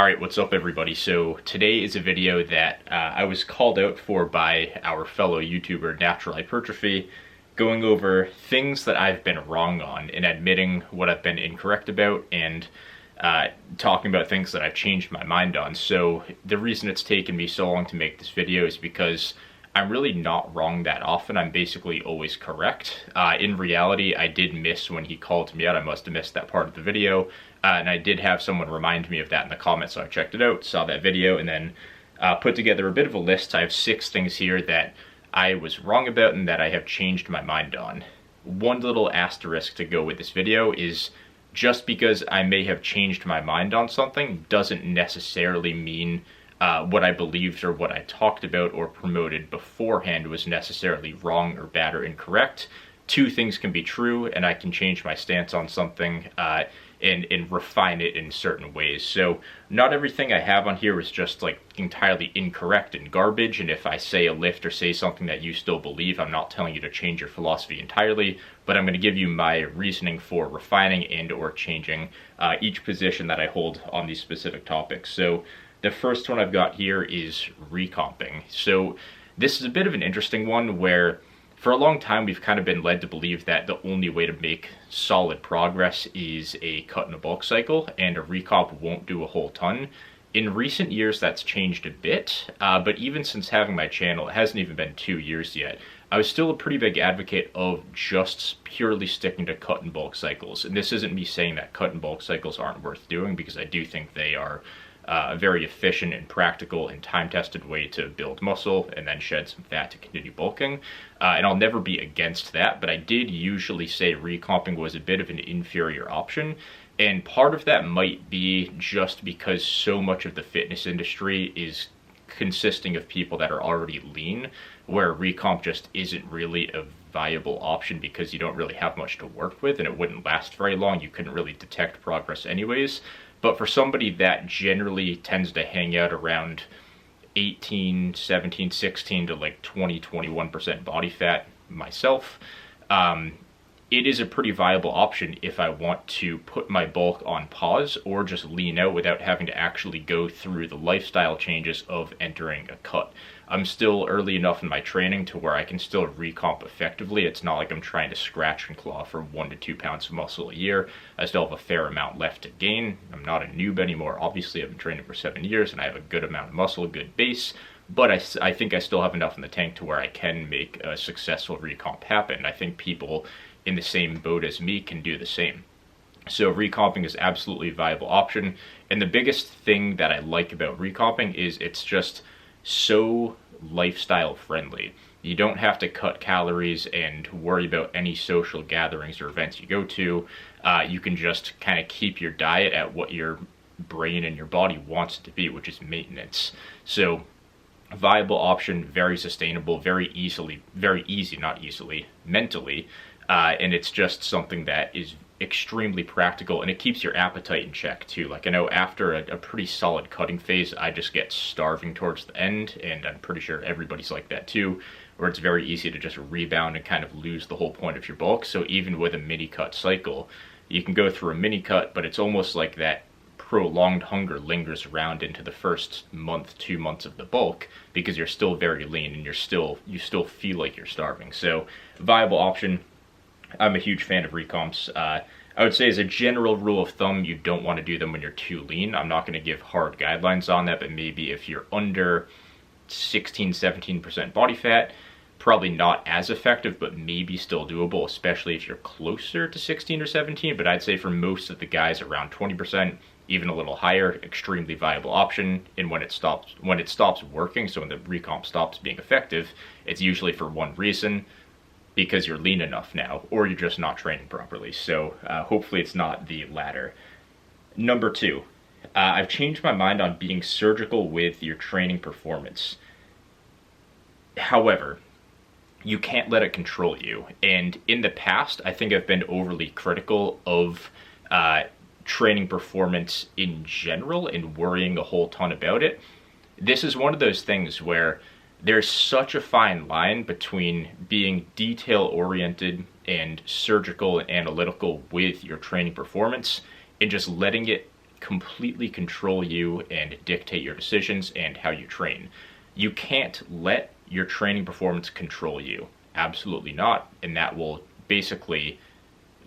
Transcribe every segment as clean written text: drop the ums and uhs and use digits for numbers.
Alright, what's up everybody? So today is a video that I was called out for by our fellow YouTuber Natural Hypertrophy, going over things that I've been wrong on and admitting what I've been incorrect about and talking about things that I've changed my mind on. So the reason it's taken me so long to make this video is because I'm really not wrong that often. I'm basically always correct. In reality, I did miss when he called me out. I must have missed that part of the video. And I did have someone remind me of that in the comments, so I checked it out, saw that video, and then put together a bit of a list. I have 6 things here that I was wrong about and that I have changed my mind on. One little asterisk to go with this video is just because I may have changed my mind on something doesn't necessarily mean what I believed or what I talked about or promoted beforehand was necessarily wrong or bad or incorrect. 2 things can be true, and I can change my stance on something and refine it in certain ways. So not everything I have on here is just like entirely incorrect and garbage, and if I say a lift or say something that you still believe, I'm not telling you to change your philosophy entirely, but I'm going to give you my reasoning for refining and or changing each position that I hold on these specific topics. So the first one I've got here is recomping. So this is a bit of an interesting one where for a long time we've kind of been led to believe that the only way to make solid progress is a cut and a bulk cycle, and a recomp won't do a whole ton. In recent years that's changed a bit, but even since having my channel, it hasn't even been 2 years yet, I was still a pretty big advocate of just purely sticking to cut and bulk cycles. And this isn't me saying that cut and bulk cycles aren't worth doing, because I do think they are a very efficient and practical and time-tested way to build muscle and then shed some fat to continue bulking. And I'll never be against that, but I did usually say recomping was a bit of an inferior option. And part of that might be just because so much of the fitness industry is consisting of people that are already lean, where recomp just isn't really a viable option because you don't really have much to work with and it wouldn't last very long. You couldn't really detect progress anyways. But for somebody that generally tends to hang out around 18, 17, 16 to like 20, 21% body fat myself, it is a pretty viable option if I want to put my bulk on pause or just lean out without having to actually go through the lifestyle changes of entering a cut. I'm still early enough in my training to where I can still recomp effectively. It's not like I'm trying to scratch and claw for 1 to 2 pounds of muscle a year. I still have a fair amount left to gain. I'm not a noob anymore. Obviously, I've been training for 7 years and I have a good amount of muscle, a good base, but I think I still have enough in the tank to where I can make a successful recomp happen. I think people in the same boat as me can do the same. So recomping is absolutely a viable option. And the biggest thing that I like about recomping is it's just so lifestyle friendly. You don't have to cut calories and worry about any social gatherings or events you go to. You can just kind of keep your diet at what your brain and your body wants it to be, which is maintenance. So viable option, very sustainable, very easy, not easily, mentally. And it's just something that is extremely practical, and it keeps your appetite in check too. Like, I know after a pretty solid cutting phase, I just get starving towards the end, and I'm pretty sure everybody's like that too, where it's very easy to just rebound and kind of lose the whole point of your bulk. So even with a mini cut cycle, you can go through a mini cut, but it's almost like that prolonged hunger lingers around into the first month, 2 months of the bulk, because you're still very lean and you still feel like you're starving. So viable option. I'm a huge fan of recomps. I would say as a general rule of thumb, you don't want to do them when you're too lean. I'm not going to give hard guidelines on that, but maybe if you're under 16, 17% body fat, probably not as effective, but maybe still doable, especially if you're closer to 16 or 17. But I'd say for most of the guys around 20%, even a little higher, extremely viable option. And when it stops working, so when the recomp stops being effective, it's usually for one reason: because you're lean enough now, or you're just not training properly. So hopefully it's not the latter. Number 2, I've changed my mind on being surgical with your training performance. However, you can't let it control you. And in the past, I think I've been overly critical of training performance in general and worrying a whole ton about it. This is one of those things where there's such a fine line between being detail-oriented and surgical and analytical with your training performance and just letting it completely control you and dictate your decisions and how you train. You can't let your training performance control you. Absolutely not. And that will basically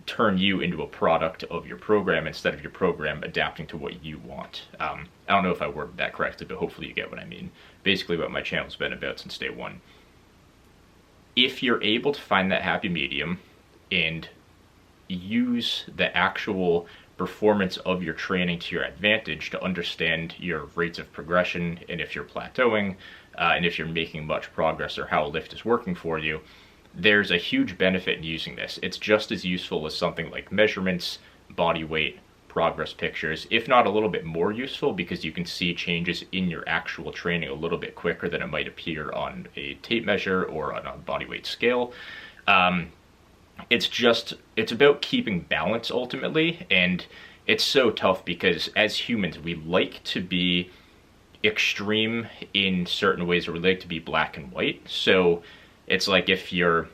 turn you into a product of your program instead of your program adapting to what you want. I don't know if I worded that correctly, but hopefully you get what I mean. Basically what my channel's been about since day one. If you're able to find that happy medium and use the actual performance of your training to your advantage to understand your rates of progression and if you're plateauing and if you're making much progress or how a lift is working for you, there's a huge benefit in using this. It's just as useful as something like measurements, body weight, progress pictures, if not a little bit more useful, because you can see changes in your actual training a little bit quicker than it might appear on a tape measure or on a body weight scale. It's about keeping balance ultimately, and it's so tough because as humans we like to be extreme in certain ways, or we like to be black and white. So it's like if you're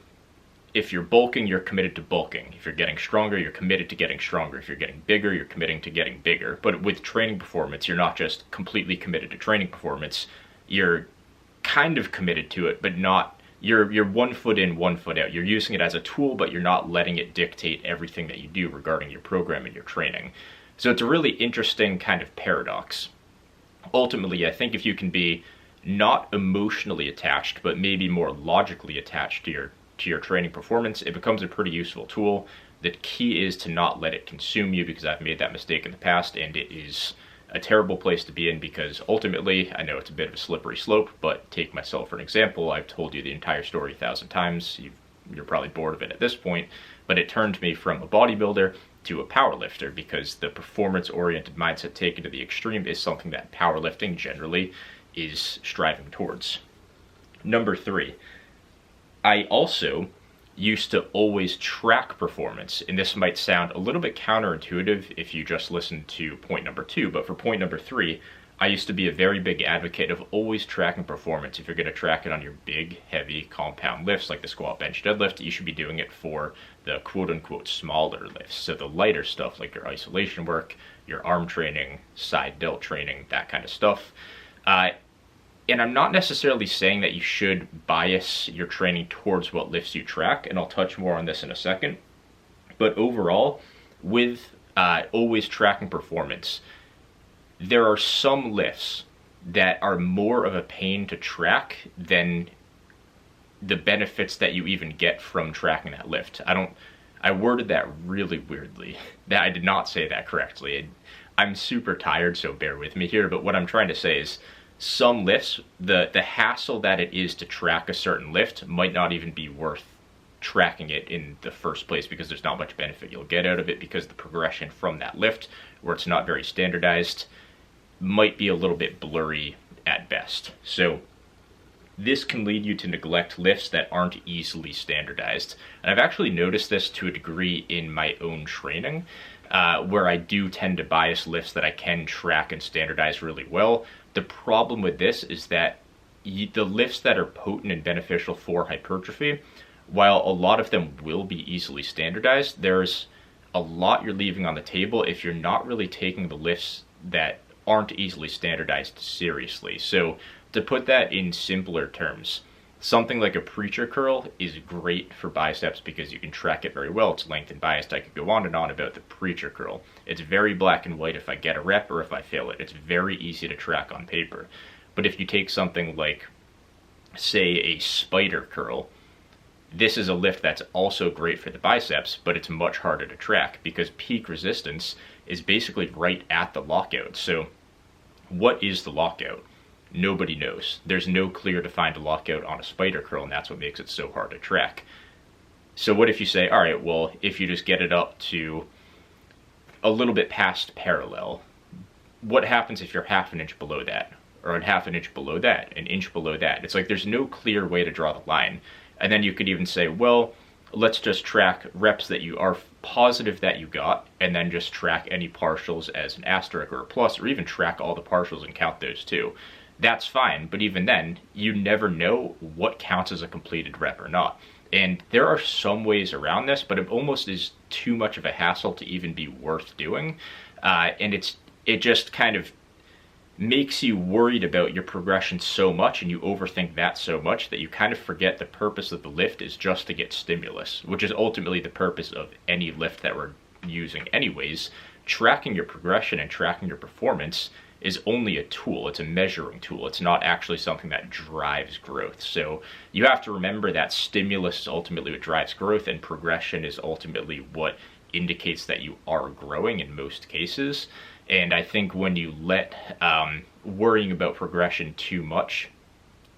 bulking, you're committed to bulking. If you're getting stronger, you're committed to getting stronger. If you're getting bigger, you're committing to getting bigger. But with training performance, you're not just completely committed to training performance. You're kind of committed to it, but not, you're 1 foot in, 1 foot out. You're using it as a tool, but you're not letting it dictate everything that you do regarding your program and your training. So it's a really interesting kind of paradox. Ultimately, I think if you can be not emotionally attached, but maybe more logically attached to your training performance, it becomes a pretty useful tool. The key is to not let it consume you, because I've made that mistake in the past, and it is a terrible place to be in, because ultimately, I know it's a bit of a slippery slope, but take myself for an example. I've told you the entire story 1,000 times. You're probably bored of it at this point, but it turned me from a bodybuilder to a powerlifter, because the performance-oriented mindset taken to the extreme is something that powerlifting generally is striving towards. Number 3, I also used to always track performance, and this might sound a little bit counterintuitive if you just listen to point number 2, but for point number 3, I used to be a very big advocate of always tracking performance. If you're going to track it on your big, heavy, compound lifts like the squat, bench, deadlift, you should be doing it for the quote-unquote smaller lifts. So the lighter stuff like your isolation work, your arm training, side delt training, that kind of stuff. And I'm not necessarily saying that you should bias your training towards what lifts you track, and I'll touch more on this in a second. But overall, with always tracking performance, there are some lifts that are more of a pain to track than the benefits that you even get from tracking that lift. I worded that really weirdly. That I did not say that correctly. I'm super tired, so bear with me here, but what I'm trying to say is some lifts, the hassle that it is to track a certain lift might not even be worth tracking it in the first place, because there's not much benefit you'll get out of it, because the progression from that lift, where it's not very standardized, might be a little bit blurry at best. So this can lead you to neglect lifts that aren't easily standardized. And I've actually noticed this to a degree in my own training, where I do tend to bias lifts that I can track and standardize really well. The problem with this is that the lifts that are potent and beneficial for hypertrophy, while a lot of them will be easily standardized, there's a lot you're leaving on the table if you're not really taking the lifts that aren't easily standardized seriously. So to put that in simpler terms, something like a preacher curl is great for biceps because you can track it very well. It's length and biased. I could go on and on about the preacher curl. It's very black and white if I get a rep or if I fail it. It's very easy to track on paper. But if you take something like, say, a spider curl, this is a lift that's also great for the biceps, but it's much harder to track because peak resistance is basically right at the lockout. So what is the lockout? Nobody knows. There's no clear defined lockout on a spider curl, and that's what makes it so hard to track. So what if you say, all right, well, if you just get it up to a little bit past parallel, what happens if you're half an inch below that? Or a half an inch below that, an inch below that? It's like there's no clear way to draw the line. And then you could even say, well, let's just track reps that you are positive that you got, and then just track any partials as an asterisk or a plus, or even track all the partials and count those too. That's fine, but even then, you never know what counts as a completed rep or not. And there are some ways around this, but it almost is too much of a hassle to even be worth doing. And it's it just kind of makes you worried about your progression so much, and you overthink that so much that you kind of forget the purpose of the lift is just to get stimulus, which is ultimately the purpose of any lift that we're using anyways. Tracking your progression and tracking your performance is only a tool. It's a measuring tool. It's not actually something that drives growth. So you have to remember that stimulus is ultimately what drives growth, and progression is ultimately what indicates that you are growing in most cases. And I think when you let worrying about progression too much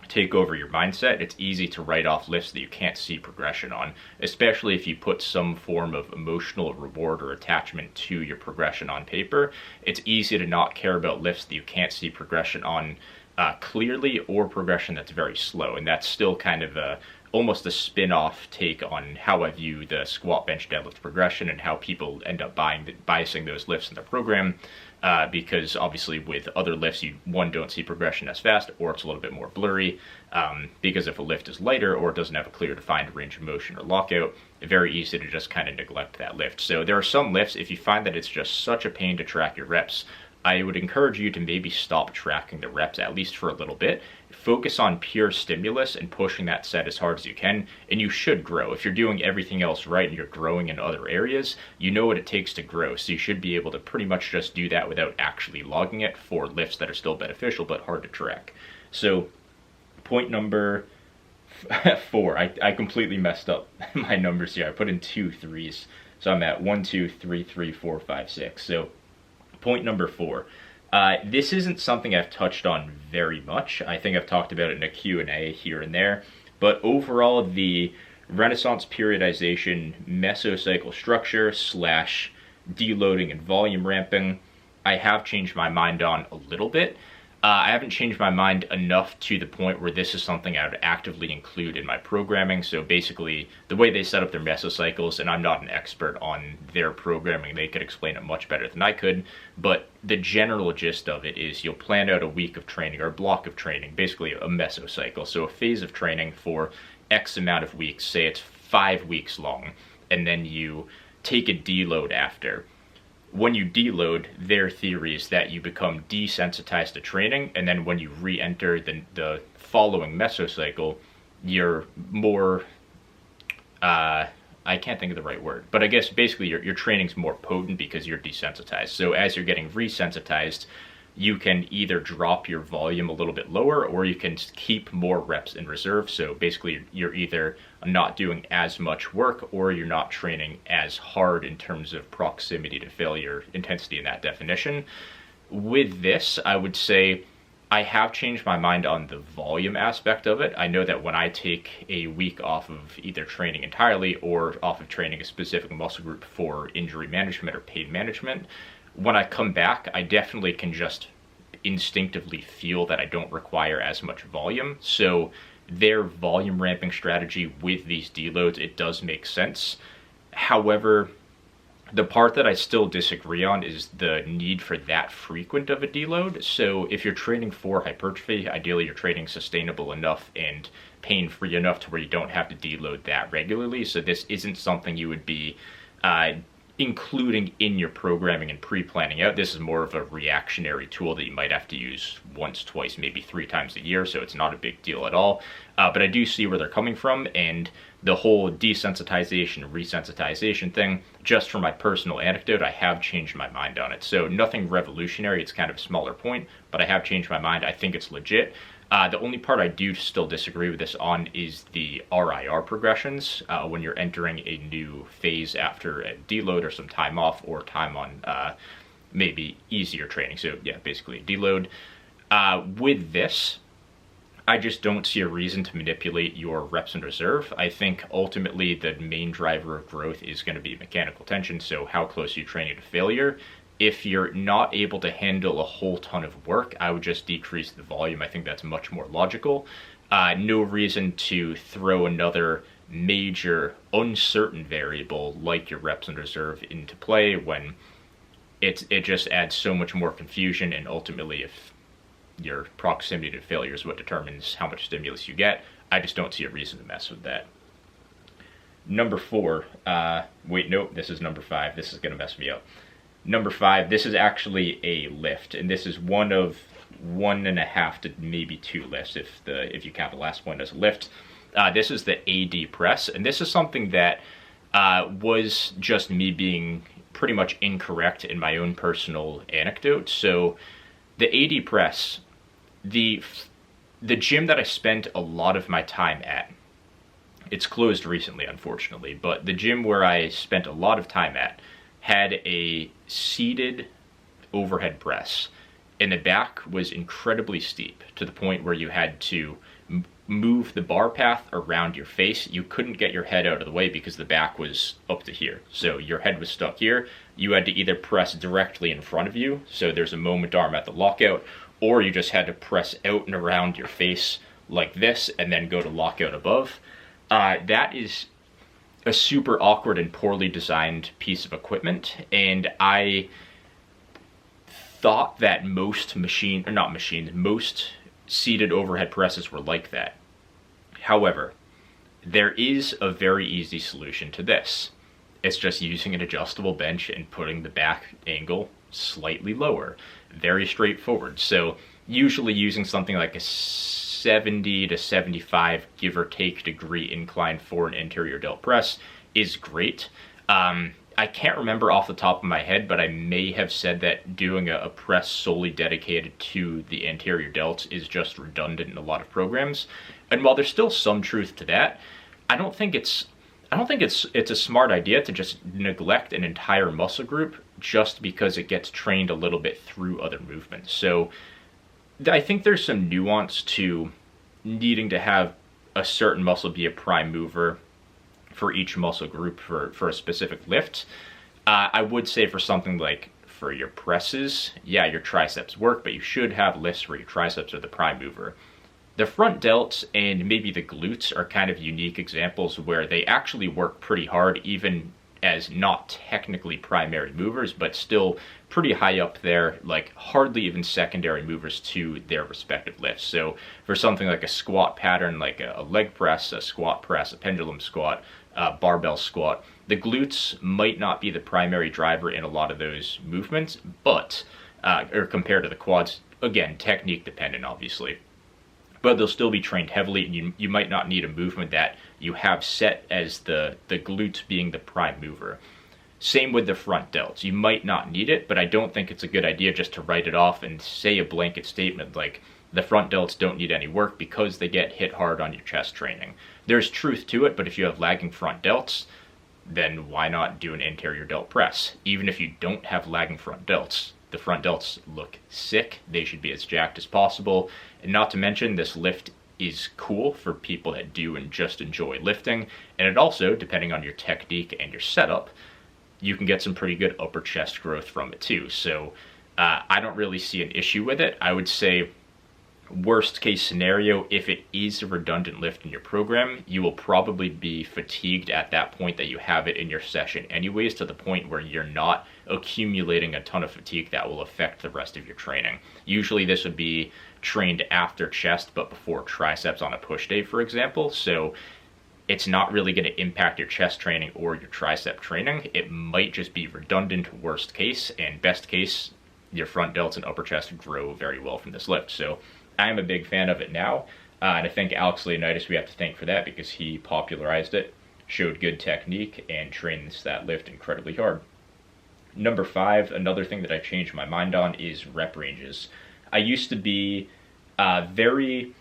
take over your mindset, it's easy to write off lifts that you can't see progression on, especially if you put some form of emotional reward or attachment to your progression on paper. It's easy to not care about lifts that you can't see progression on clearly, or progression that's very slow. And that's still kind of almost a spin-off take on how I view the squat, bench, deadlift progression, and how people end up biasing those lifts in their program. Because obviously with other lifts, you, one, don't see progression as fast, or it's a little bit more blurry, because if a lift is lighter or it doesn't have a clear defined range of motion or lockout, it's very easy to just kind of neglect that lift. So there are some lifts, if you find that it's just such a pain to track your reps, I would encourage you to maybe stop tracking the reps, at least for a little bit. Focus on pure stimulus and pushing that set as hard as you can, and you should grow. If you're doing everything else right and you're growing in other areas, you know what it takes to grow, so you should be able to pretty much just do that without actually logging it for lifts that are still beneficial but hard to track. So point number 4, I completely messed up my numbers here. I put in 2 3s, so I'm at 1 2 3 3 4 5 6. So point number 4. This isn't something I've touched on very much. I think I've talked about it in a Q&A here and there. But overall, the Renaissance periodization mesocycle structure / deloading and volume ramping, I have changed my mind on a little bit. I haven't changed my mind enough to the point where this is something I would actively include in my programming. So basically, the way they set up their mesocycles, and I'm not an expert on their programming, they could explain it much better than I could, but the general gist of it is you'll plan out a week of training or a block of training, basically a mesocycle. So a phase of training for X amount of weeks, say it's 5 weeks long, and then you take a deload after. When you deload, their theory is that you become desensitized to training, and then when you re-enter the following mesocycle, you're more, I can't think of the right word, but I guess basically your training's more potent because you're desensitized. So as you're getting resensitized, you can either drop your volume a little bit lower, or you can keep more reps in reserve. So basically you're either not doing as much work, or you're not training as hard in terms of proximity to failure intensity in that definition. With this, I would say I have changed my mind on the volume aspect of it. I know that when I take a week off of either training entirely or off of training a specific muscle group for injury management or pain management, when I come back, I definitely can just instinctively feel that I don't require as much volume. So their volume ramping strategy with these deloads, it does make sense. However, the part that I still disagree on is the need for that frequent of a deload. So if you're training for hypertrophy, ideally you're training sustainable enough and pain-free enough to where you don't have to deload that regularly. So this isn't something you would be including in your programming and pre-planning out. This is more of a reactionary tool that you might have to use once, twice, maybe 3 times a year, so it's not a big deal at all. But I do see where they're coming from, and the whole desensitization, resensitization thing, just from my personal anecdote, I have changed my mind on it. So nothing revolutionary, it's kind of a smaller point, but I have changed my mind. I think it's legit. The only part I do still disagree with this on is the RIR progressions, when you're entering a new phase after a deload or some time off, or time on maybe easier training. So yeah, basically deload. With this, I just don't see a reason to manipulate your reps in reserve. I think ultimately the main driver of growth is going to be mechanical tension, so how close are you training to failure. If you're not able to handle a whole ton of work, I would just decrease the volume. I think that's much more logical. No reason to throw another major uncertain variable like your reps in reserve into play when it just adds so much more confusion, and ultimately if your proximity to failure is what determines how much stimulus you get, I just don't see a reason to mess with that. Number 4, wait, nope, this is number 5. This is going to mess me up. Number 5, this is actually a lift, and this is one of 1.5 to maybe 2 lifts if you count the last one as a lift. This is the AD press, and this is something that was just me being pretty much incorrect in my own personal anecdote. So the AD press, the gym that I spent a lot of my time at, it's closed recently, unfortunately, but the gym where I spent a lot of time at had a seated overhead press, and the back was incredibly steep to the point where you had to move the bar path around your face. You couldn't get your head out of the way because the back was up to here. So your head was stuck here. You had to either press directly in front of you, so there's a moment arm at the lockout, or you just had to press out and around your face like this and then go to lockout above. That is a super awkward and poorly designed piece of equipment, and I thought that most seated overhead presses were like that. However, there is a very easy solution to this. It's just using an adjustable bench and putting the back angle slightly lower. Very straightforward. So usually using something like a 70 to 75 give or take degree incline for an anterior delt press is great. I can't remember off the top of my head, but I may have said that doing a press solely dedicated to the anterior delts is just redundant in a lot of programs. And while there's still some truth to that, I don't think it's a smart idea to just neglect an entire muscle group just because it gets trained a little bit through other movements. So I think there's some nuance to needing to have a certain muscle be a prime mover for each muscle group for a specific lift. I would say for something like for your presses, yeah, your triceps work, but you should have lifts where your triceps are the prime mover. The front delts and maybe the glutes are kind of unique examples where they actually work pretty hard, even as not technically primary movers, but still pretty high up there, like hardly even secondary movers to their respective lifts. So for something like a squat pattern, like a leg press, a squat press, a pendulum squat, barbell squat, the glutes might not be the primary driver in a lot of those movements, but, or compared to the quads, again, technique dependent, obviously. But they'll still be trained heavily, and you might not need a movement that you have set as the glutes being the prime mover. Same with the front delts. You might not need it, but I don't think it's a good idea just to write it off and say a blanket statement like the front delts don't need any work because they get hit hard on your chest training. There's truth to it, but if you have lagging front delts, then why not do an anterior delt press? Even if you don't have lagging front delts, the front delts look sick. They should be as jacked as possible. And not to mention, this lift is cool for people that do and just enjoy lifting. And it also, depending on your technique and your setup, you can get some pretty good upper chest growth from it too. So I don't really see an issue with it. I would say worst case scenario, if it is a redundant lift in your program, you will probably be fatigued at that point that you have it in your session anyways, to the point where you're not accumulating a ton of fatigue that will affect the rest of your training. Usually this would be trained after chest but before triceps on a push day, for example. So it's not really going to impact your chest training or your tricep training. It might just be redundant worst case, and best case, your front delts and upper chest grow very well from this lift. So I'm a big fan of it now, and I think Alex Leonidas we have to thank for that, because he popularized it, showed good technique, and trains that lift incredibly hard. Number 5, another thing that I changed my mind on is rep ranges. I used to be very,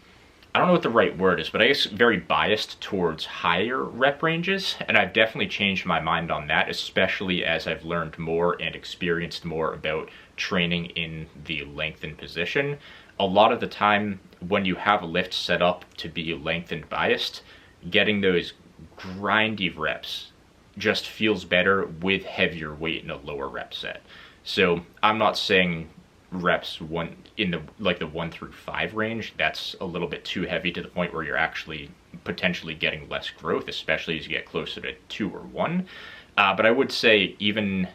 I don't know what the right word is, but I guess very biased towards higher rep ranges, and I've definitely changed my mind on that, especially as I've learned more and experienced more about training in the lengthened position. A lot of the time when you have a lift set up to be lengthened biased, getting those grindy reps just feels better with heavier weight in a lower rep set. So I'm not saying reps in the 1 through 5 range. That's a little bit too heavy to the point where you're actually potentially getting less growth, especially as you get closer to 2 or 1. But I would say even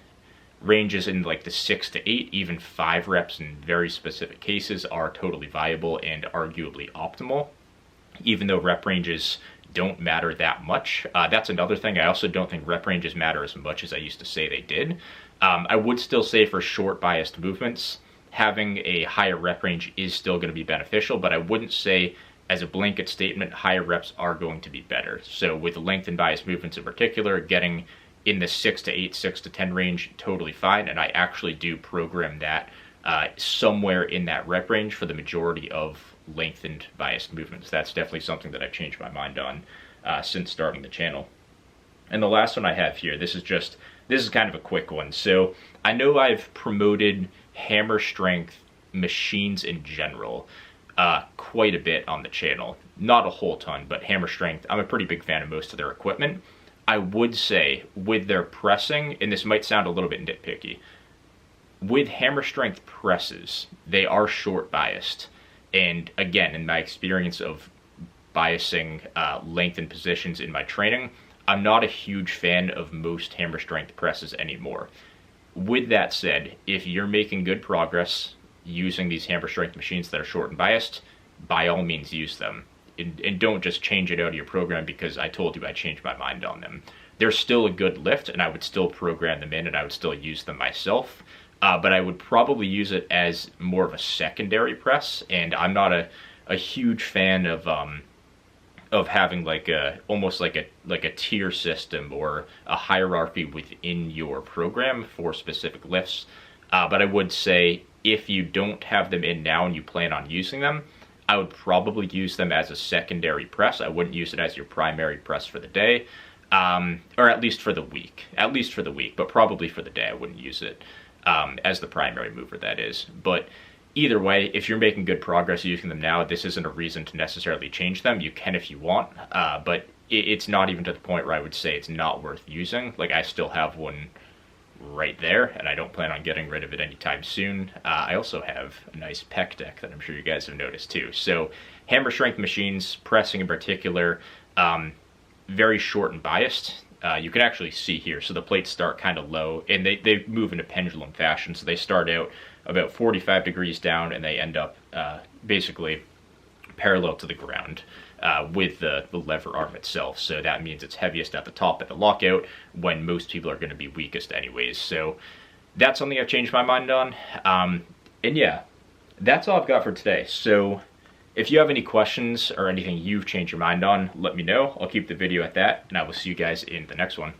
ranges in like the 6 to 8, even 5 reps in very specific cases are totally viable and arguably optimal, even though rep ranges don't matter that much. That's another thing. I also don't think rep ranges matter as much as I used to say they did. I would still say for short biased movements, having a higher rep range is still going to be beneficial, but I wouldn't say as a blanket statement, higher reps are going to be better. So with length and bias movements in particular, getting in the 6 to 8, 6 to 10 range, totally fine. And I actually do program that somewhere in that rep range for the majority of lengthened biased movements. That's definitely something that I've changed my mind on since starting the channel. And the last one I have here, this is kind of a quick one. So I know I've promoted hammer strength machines in general quite a bit on the channel. Not a whole ton, but hammer strength, I'm a pretty big fan of most of their equipment. I would say with their pressing, and this might sound a little bit nitpicky, with hammer strength presses, they are short biased. And again, in my experience of biasing length and positions in my training, I'm not a huge fan of most hammer strength presses anymore. With that said, if you're making good progress using these hammer strength machines that are short and biased, by all means use them. And don't just change it out of your program because I told you I changed my mind on them. They're still a good lift, and I would still program them in, and I would still use them myself. But I would probably use it as more of a secondary press, and I'm not a huge fan of having like almost like a tier system or a hierarchy within your program for specific lifts. But I would say if you don't have them in now and you plan on using them, I would probably use them as a secondary press. I wouldn't use it as your primary press for the day, or at least for the week. At least for the week, but probably for the day I wouldn't use it as the primary mover, that is. But either way, if you're making good progress using them now, this isn't a reason to necessarily change them. You can if you want, but it's not even to the point where I would say it's not worth using. Like, I still have one right there, and I don't plan on getting rid of it anytime soon. I also have a nice pec deck that I'm sure you guys have noticed too. So hammer strength machines, pressing in particular, very short and biased. You can actually see here, so the plates start kind of low, and they move in a pendulum fashion. So they start out about 45 degrees down, and they end up basically parallel to the ground with the lever arm itself. So that means it's heaviest at the top at the lockout when most people are going to be weakest anyways. So that's something I've changed my mind on. And yeah, that's all I've got for today. So if you have any questions or anything you've changed your mind on, let me know. I'll keep the video at that, and I will see you guys in the next one.